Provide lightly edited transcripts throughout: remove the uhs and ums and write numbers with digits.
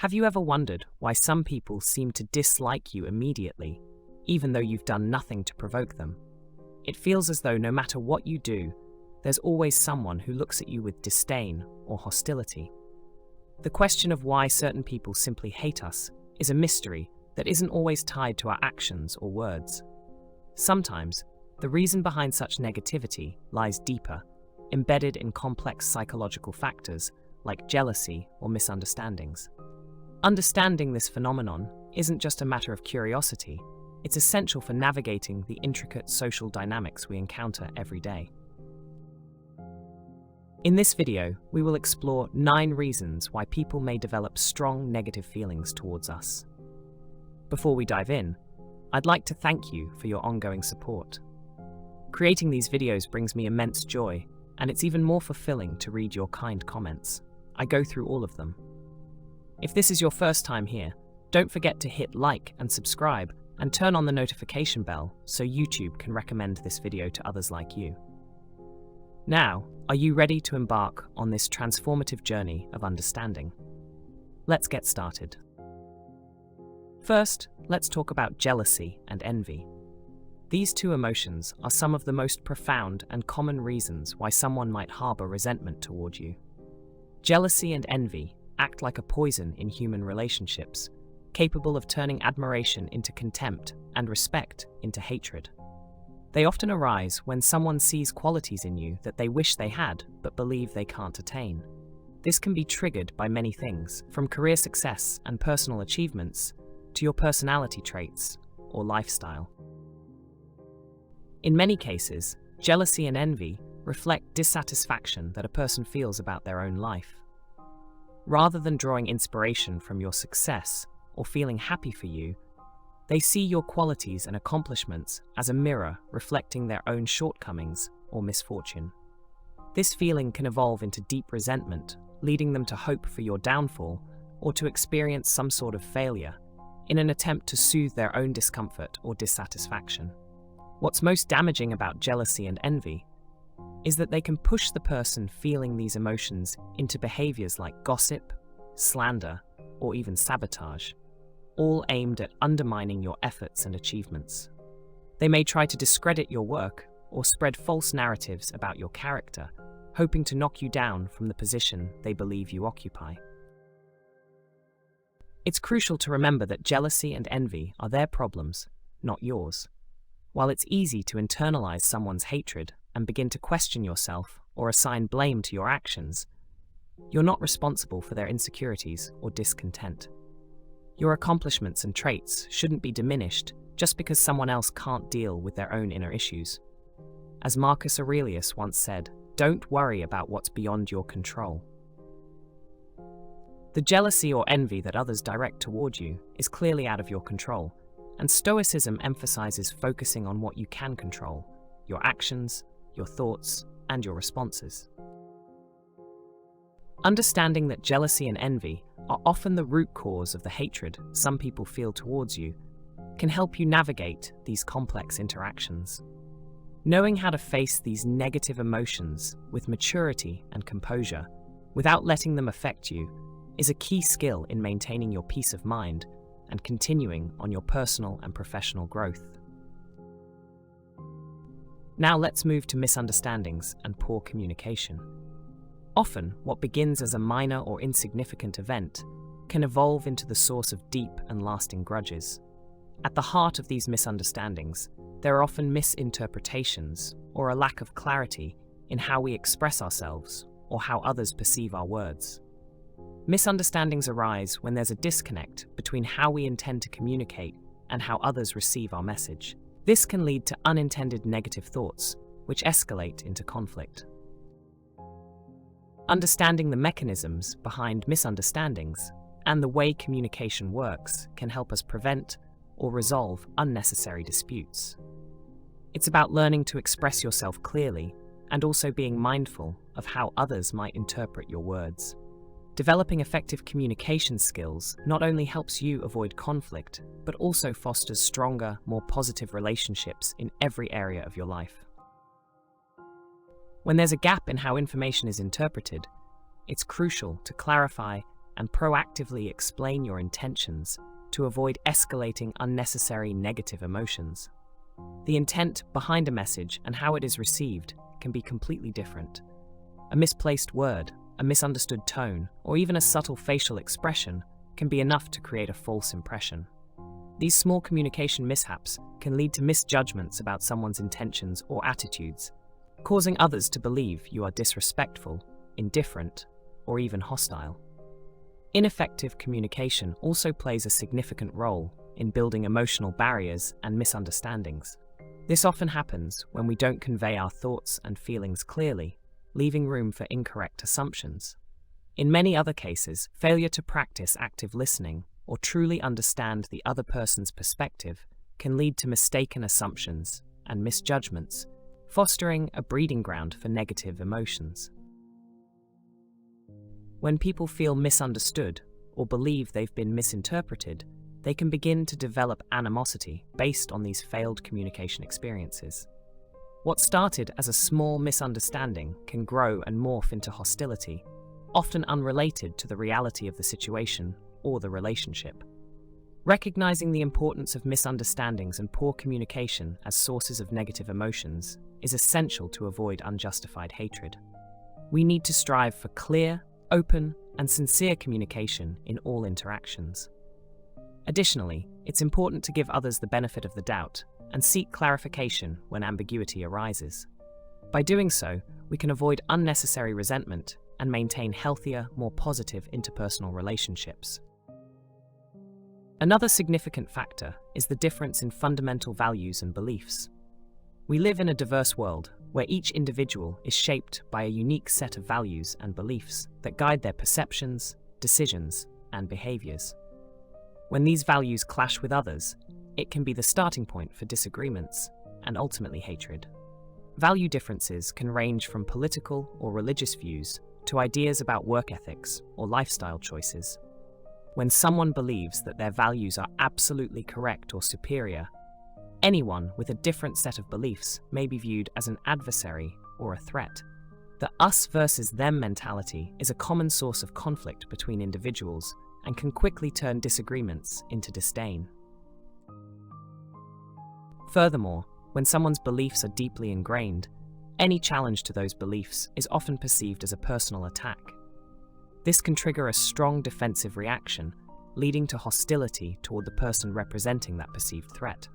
Have you ever wondered why some people seem to dislike you immediately, even though you've done nothing to provoke them? It feels as though no matter what you do, there's always someone who looks at you with disdain or hostility. The question of why certain people simply hate us is a mystery that isn't always tied to our actions or words. Sometimes, the reason behind such negativity lies deeper, embedded in complex psychological factors like jealousy or misunderstandings. Understanding this phenomenon isn't just a matter of curiosity, it's essential for navigating the intricate social dynamics we encounter every day. In this video, we will explore 9 reasons why people may develop strong negative feelings towards us. Before we dive in, I'd like to thank you for your ongoing support. Creating these videos brings me immense joy, and it's even more fulfilling to read your kind comments. I go through all of them. If this is your first time here, don't forget to hit like and subscribe and turn on the notification bell so YouTube can recommend this video to others like you. Now, are you ready to embark on this transformative journey of understanding? Let's get started. First, let's talk about jealousy and envy. These two emotions are some of the most profound and common reasons why someone might harbor resentment toward you. Jealousy and envy act like a poison in human relationships, capable of turning admiration into contempt and respect into hatred. They often arise when someone sees qualities in you that they wish they had but believe they can't attain. This can be triggered by many things, from career success and personal achievements to your personality traits or lifestyle. In many cases, jealousy and envy reflect dissatisfaction that a person feels about their own life. Rather than drawing inspiration from your success or feeling happy for you, they see your qualities and accomplishments as a mirror reflecting their own shortcomings or misfortune. This feeling can evolve into deep resentment, leading them to hope for your downfall or to experience some sort of failure in an attempt to soothe their own discomfort or dissatisfaction. What's most damaging about jealousy and envy is that they can push the person feeling these emotions into behaviors like gossip, slander, or even sabotage, all aimed at undermining your efforts and achievements. They may try to discredit your work or spread false narratives about your character, hoping to knock you down from the position they believe you occupy. It's crucial to remember that jealousy and envy are their problems, not yours. While it's easy to internalize someone's hatred and begin to question yourself or assign blame to your actions, you're not responsible for their insecurities or discontent. Your accomplishments and traits shouldn't be diminished just because someone else can't deal with their own inner issues. As Marcus Aurelius once said, "Don't worry about what's beyond your control." The jealousy or envy that others direct toward you is clearly out of your control, and Stoicism emphasizes focusing on what you can control: your actions, your thoughts, and your responses. Understanding that jealousy and envy are often the root cause of the hatred some people feel towards you can help you navigate these complex interactions. Knowing how to face these negative emotions with maturity and composure, without letting them affect you, is a key skill in maintaining your peace of mind and continuing on your personal and professional growth. Now let's move to misunderstandings and poor communication. Often, what begins as a minor or insignificant event can evolve into the source of deep and lasting grudges. At the heart of these misunderstandings, there are often misinterpretations or a lack of clarity in how we express ourselves or how others perceive our words. Misunderstandings arise when there's a disconnect between how we intend to communicate and how others receive our message. This can lead to unintended negative thoughts, which escalate into conflict. Understanding the mechanisms behind misunderstandings and the way communication works can help us prevent or resolve unnecessary disputes. It's about learning to express yourself clearly and also being mindful of how others might interpret your words. Developing effective communication skills not only helps you avoid conflict, but also fosters stronger, more positive relationships in every area of your life. When there's a gap in how information is interpreted, it's crucial to clarify and proactively explain your intentions to avoid escalating unnecessary negative emotions. The intent behind a message and how it is received can be completely different. A misplaced word, a misunderstood tone, or even a subtle facial expression can be enough to create a false impression. These small communication mishaps can lead to misjudgments about someone's intentions or attitudes, causing others to believe you are disrespectful, indifferent, or even hostile. Ineffective communication also plays a significant role in building emotional barriers and misunderstandings. This often happens when we don't convey our thoughts and feelings clearly, leaving room for incorrect assumptions. In many other cases, failure to practice active listening or truly understand the other person's perspective can lead to mistaken assumptions and misjudgments, fostering a breeding ground for negative emotions. When people feel misunderstood or believe they've been misinterpreted, they can begin to develop animosity based on these failed communication experiences. What started as a small misunderstanding can grow and morph into hostility, often unrelated to the reality of the situation or the relationship. Recognizing the importance of misunderstandings and poor communication as sources of negative emotions is essential to avoid unjustified hatred. We need to strive for clear, open, and sincere communication in all interactions. Additionally, it's important to give others the benefit of the doubt and seek clarification when ambiguity arises. By doing so, we can avoid unnecessary resentment and maintain healthier, more positive interpersonal relationships. Another significant factor is the difference in fundamental values and beliefs. We live in a diverse world where each individual is shaped by a unique set of values and beliefs that guide their perceptions, decisions, and behaviors. When these values clash with others, it can be the starting point for disagreements and ultimately hatred. Value differences can range from political or religious views to ideas about work ethics or lifestyle choices. When someone believes that their values are absolutely correct or superior, anyone with a different set of beliefs may be viewed as an adversary or a threat. The us versus them mentality is a common source of conflict between individuals and can quickly turn disagreements into disdain. Furthermore, when someone's beliefs are deeply ingrained, any challenge to those beliefs is often perceived as a personal attack. This can trigger a strong defensive reaction, leading to hostility toward the person representing that perceived threat.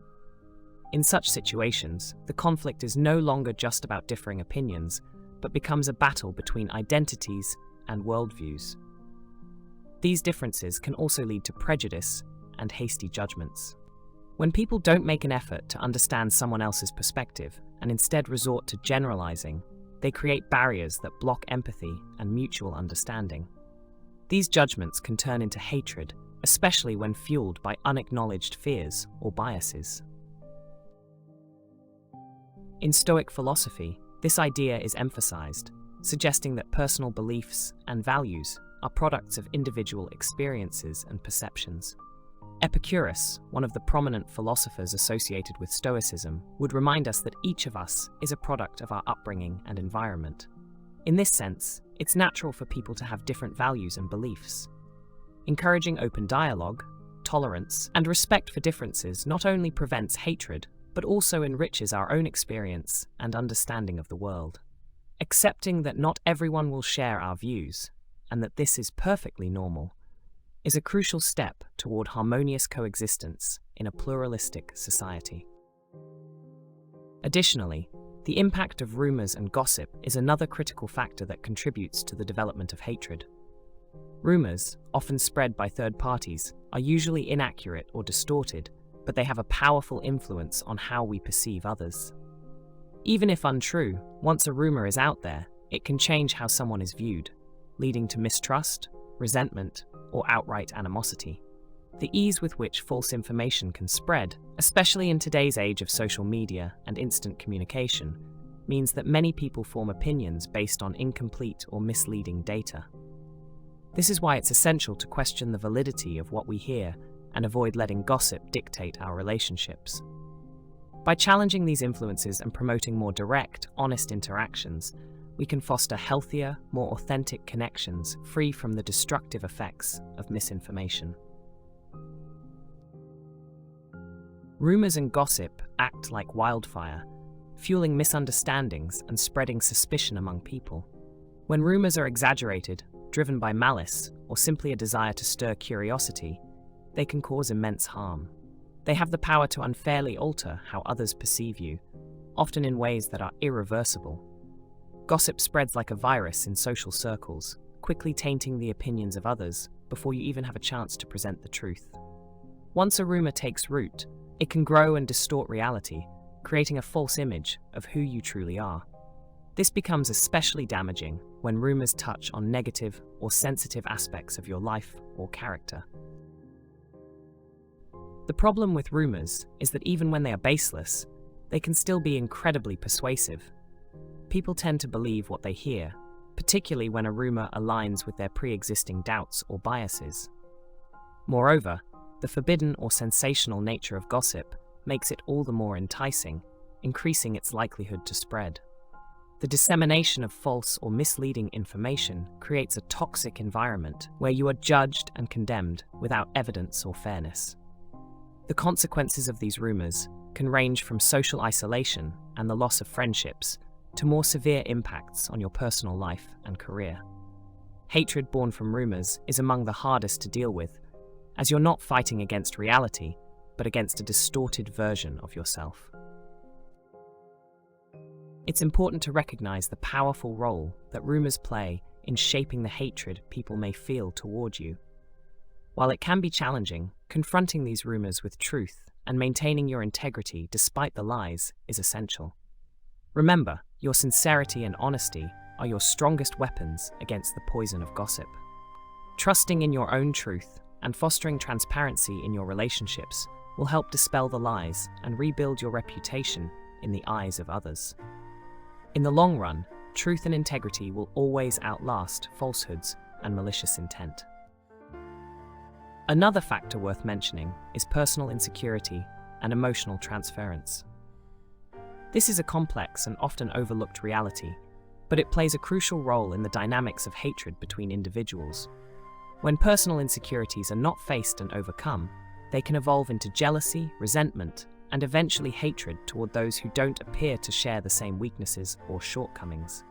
In such situations, the conflict is no longer just about differing opinions, but becomes a battle between identities and worldviews. These differences can also lead to prejudice and hasty judgments. When people don't make an effort to understand someone else's perspective and instead resort to generalizing, they create barriers that block empathy and mutual understanding. These judgments can turn into hatred, especially when fueled by unacknowledged fears or biases. In Stoic philosophy, this idea is emphasized, suggesting that personal beliefs and values are products of individual experiences and perceptions. Epicurus, one of the prominent philosophers associated with Stoicism, would remind us that each of us is a product of our upbringing and environment. In this sense, it's natural for people to have different values and beliefs. Encouraging open dialogue, tolerance, and respect for differences not only prevents hatred, but also enriches our own experience and understanding of the world. Accepting that not everyone will share our views, and that this is perfectly normal, is a crucial step toward harmonious coexistence in a pluralistic society. Additionally, the impact of rumors and gossip is another critical factor that contributes to the development of hatred. Rumors, often spread by third parties, are usually inaccurate or distorted, but they have a powerful influence on how we perceive others. Even if untrue, once a rumor is out there, it can change how someone is viewed, leading to mistrust, resentment, or outright animosity. The ease with which false information can spread, especially in today's age of social media and instant communication, means that many people form opinions based on incomplete or misleading data. This is why it's essential to question the validity of what we hear and avoid letting gossip dictate our relationships. By challenging these influences and promoting more direct, honest interactions, we can foster healthier, more authentic connections free from the destructive effects of misinformation. Rumors and gossip act like wildfire, fueling misunderstandings and spreading suspicion among people. When rumors are exaggerated, driven by malice, or simply a desire to stir curiosity, they can cause immense harm. They have the power to unfairly alter how others perceive you, often in ways that are irreversible. Gossip spreads like a virus in social circles, quickly tainting the opinions of others before you even have a chance to present the truth. Once a rumor takes root, it can grow and distort reality, creating a false image of who you truly are. This becomes especially damaging when rumors touch on negative or sensitive aspects of your life or character. The problem with rumors is that even when they are baseless, they can still be incredibly persuasive. People tend to believe what they hear, particularly when a rumor aligns with their pre-existing doubts or biases. Moreover, the forbidden or sensational nature of gossip makes it all the more enticing, increasing its likelihood to spread. The dissemination of false or misleading information creates a toxic environment where you are judged and condemned without evidence or fairness. The consequences of these rumors can range from social isolation and the loss of friendships to more severe impacts on your personal life and career. Hatred born from rumors is among the hardest to deal with, as you're not fighting against reality, but against a distorted version of yourself. It's important to recognize the powerful role that rumors play in shaping the hatred people may feel toward you. While it can be challenging, confronting these rumors with truth and maintaining your integrity despite the lies is essential. Remember, your sincerity and honesty are your strongest weapons against the poison of gossip. Trusting in your own truth and fostering transparency in your relationships will help dispel the lies and rebuild your reputation in the eyes of others. In the long run, truth and integrity will always outlast falsehoods and malicious intent. Another factor worth mentioning is personal insecurity and emotional transference. This is a complex and often overlooked reality, but it plays a crucial role in the dynamics of hatred between individuals. When personal insecurities are not faced and overcome, they can evolve into jealousy, resentment, and eventually hatred toward those who don't appear to share the same weaknesses or shortcomings.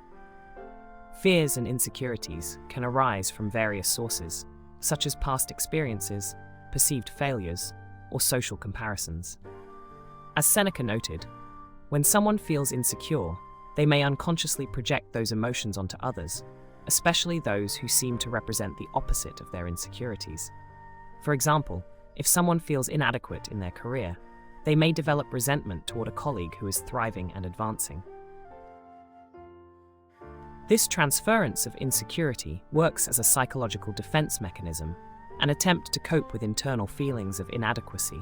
Fears and insecurities can arise from various sources, such as past experiences, perceived failures, or social comparisons. As Seneca noted, when someone feels insecure, they may unconsciously project those emotions onto others, especially those who seem to represent the opposite of their insecurities. For example, if someone feels inadequate in their career, they may develop resentment toward a colleague who is thriving and advancing. This transference of insecurity works as a psychological defense mechanism, an attempt to cope with internal feelings of inadequacy.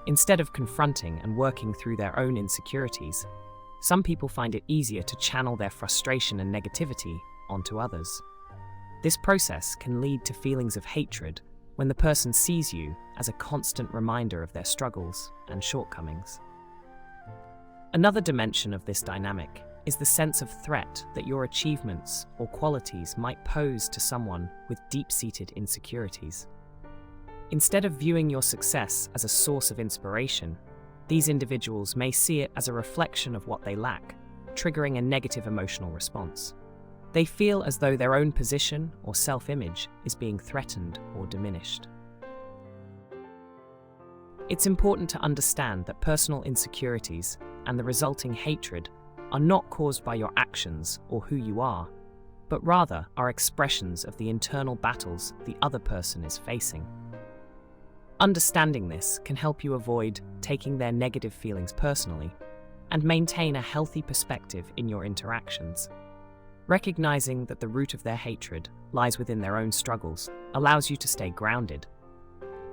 Instead of confronting and working through their own insecurities, some people find it easier to channel their frustration and negativity onto others. This process can lead to feelings of hatred when the person sees you as a constant reminder of their struggles and shortcomings. Another dimension of this dynamic is the sense of threat that your achievements or qualities might pose to someone with deep-seated insecurities. Instead of viewing your success as a source of inspiration, these individuals may see it as a reflection of what they lack, triggering a negative emotional response. They feel as though their own position or self-image is being threatened or diminished. It's important to understand that personal insecurities and the resulting hatred are not caused by your actions or who you are, but rather are expressions of the internal battles the other person is facing. Understanding this can help you avoid taking their negative feelings personally and maintain a healthy perspective in your interactions. Recognizing that the root of their hatred lies within their own struggles allows you to stay grounded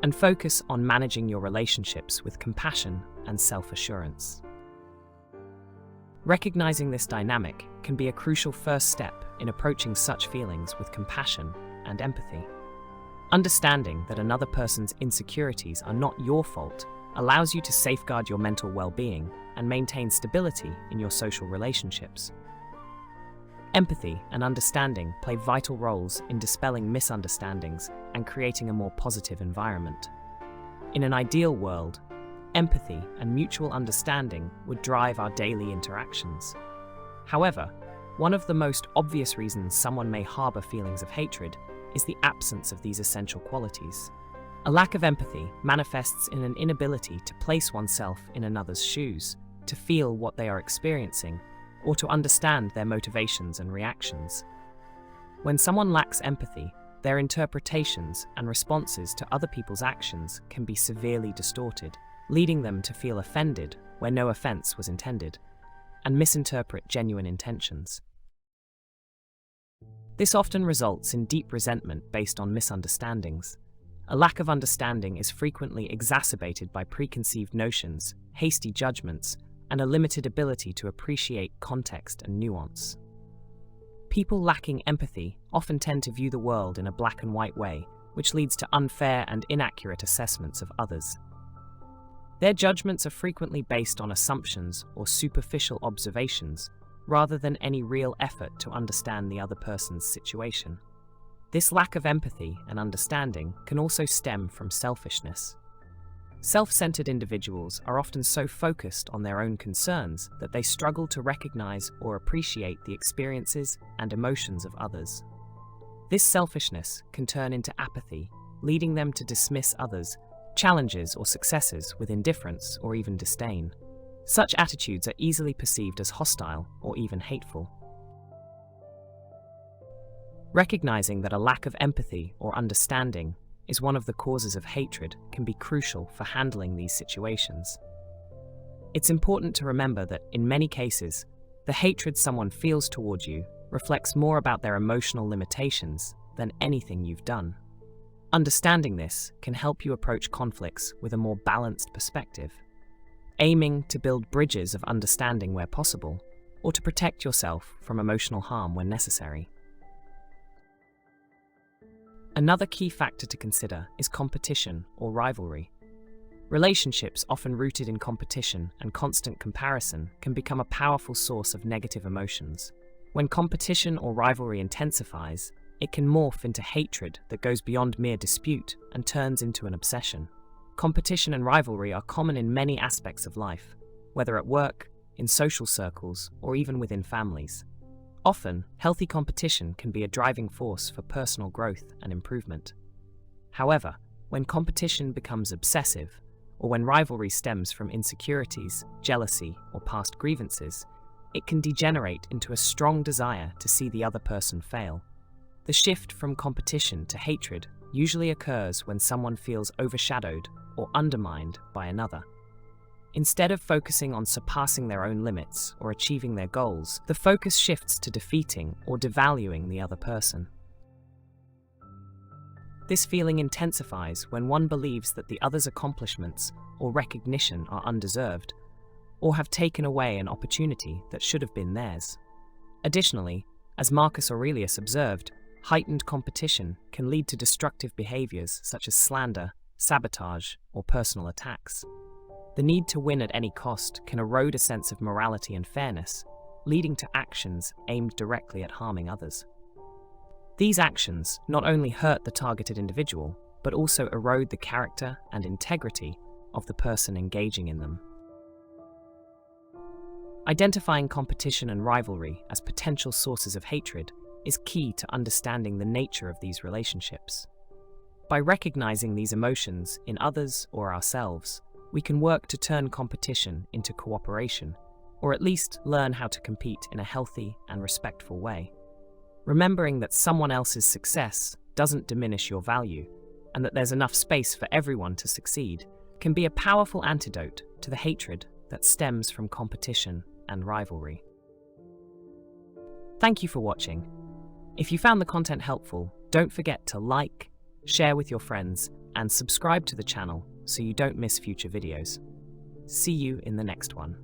and focus on managing your relationships with compassion and self-assurance. Recognizing this dynamic can be a crucial first step in approaching such feelings with compassion and empathy. Understanding that another person's insecurities are not your fault allows you to safeguard your mental well-being and maintain stability in your social relationships. Empathy and understanding play vital roles in dispelling misunderstandings and creating a more positive environment. In an ideal world, empathy and mutual understanding would drive our daily interactions. However, one of the most obvious reasons someone may harbor feelings of hatred is the absence of these essential qualities. A lack of empathy manifests in an inability to place oneself in another's shoes, to feel what they are experiencing, or to understand their motivations and reactions. When someone lacks empathy, their interpretations and responses to other people's actions can be severely distorted, leading them to feel offended where no offense was intended, and misinterpret genuine intentions. This often results in deep resentment based on misunderstandings. A lack of understanding is frequently exacerbated by preconceived notions, hasty judgments, and a limited ability to appreciate context and nuance. People lacking empathy often tend to view the world in a black and white way, which leads to unfair and inaccurate assessments of others. Their judgments are frequently based on assumptions or superficial observations, rather than any real effort to understand the other person's situation. This lack of empathy and understanding can also stem from selfishness. Self-centered individuals are often so focused on their own concerns that they struggle to recognize or appreciate the experiences and emotions of others. This selfishness can turn into apathy, leading them to dismiss others' challenges or successes with indifference or even disdain. Such attitudes are easily perceived as hostile or even hateful. Recognizing that a lack of empathy or understanding is one of the causes of hatred can be crucial for handling these situations. It's important to remember that, in many cases, the hatred someone feels towards you reflects more about their emotional limitations than anything you've done. Understanding this can help you approach conflicts with a more balanced perspective, aiming to build bridges of understanding where possible, or to protect yourself from emotional harm when necessary. Another key factor to consider is competition or rivalry. Relationships often rooted in competition and constant comparison can become a powerful source of negative emotions. When competition or rivalry intensifies, it can morph into hatred that goes beyond mere dispute and turns into an obsession. Competition and rivalry are common in many aspects of life, whether at work, in social circles, or even within families. Often, healthy competition can be a driving force for personal growth and improvement. However, when competition becomes obsessive, or when rivalry stems from insecurities, jealousy, or past grievances, it can degenerate into a strong desire to see the other person fail. The shift from competition to hatred usually occurs when someone feels overshadowed or undermined by another. Instead of focusing on surpassing their own limits or achieving their goals, the focus shifts to defeating or devaluing the other person. This feeling intensifies when one believes that the other's accomplishments or recognition are undeserved, or have taken away an opportunity that should have been theirs. Additionally, as Marcus Aurelius observed, heightened competition can lead to destructive behaviors such as slander, sabotage, or personal attacks. The need to win at any cost can erode a sense of morality and fairness, leading to actions aimed directly at harming others. These actions not only hurt the targeted individual, but also erode the character and integrity of the person engaging in them. Identifying competition and rivalry as potential sources of hatred is key to understanding the nature of these relationships. By recognizing these emotions in others or ourselves, we can work to turn competition into cooperation, or at least learn how to compete in a healthy and respectful way. Remembering that someone else's success doesn't diminish your value, and that there's enough space for everyone to succeed, can be a powerful antidote to the hatred that stems from competition and rivalry. Thank you for watching. If you found the content helpful, don't forget to like, share with your friends, and subscribe to the channel so you don't miss future videos. See you in the next one.